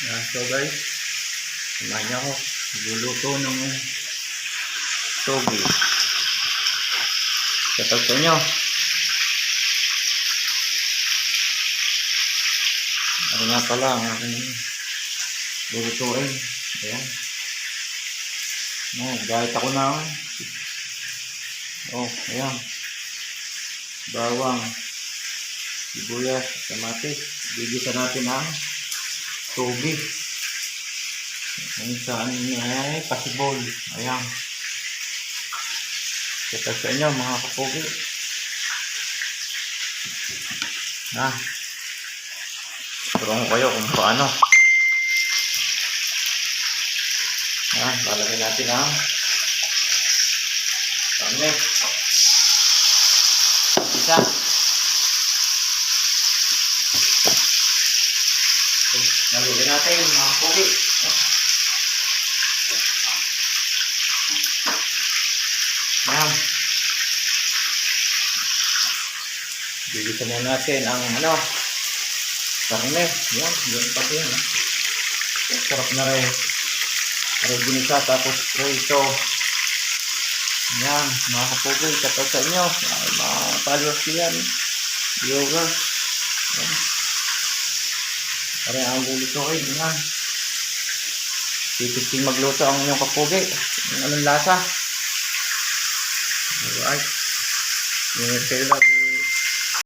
So guys, samahan niyo ako. Luluto ng togi. Kapag sa inyo, ano nga pala ang aking lulutuin. Ayan. Gahit ako na. Ayan. Bawang, sibuyas, kamatis. Gigisa natin ang togi. Kung saan ay pasibol. Ayan. Kapag sa inyo mga kapogi. Turong kayo kung paano. Lalagyan natin ang karne. Isa. Nalagyan natin mga kapogi. Bigyan muna natin ang karne. Yan, yun pati yan. Sarap na rin. Ginisa tapos prito. Yan, mga kapogi, kapag sa inyo. Mga followers yan. Viewers. Yan. Parang ang lulutuin. Yan. Tipisting magluto ang inyong kapogi. Anong lasa? Alright. Yung sila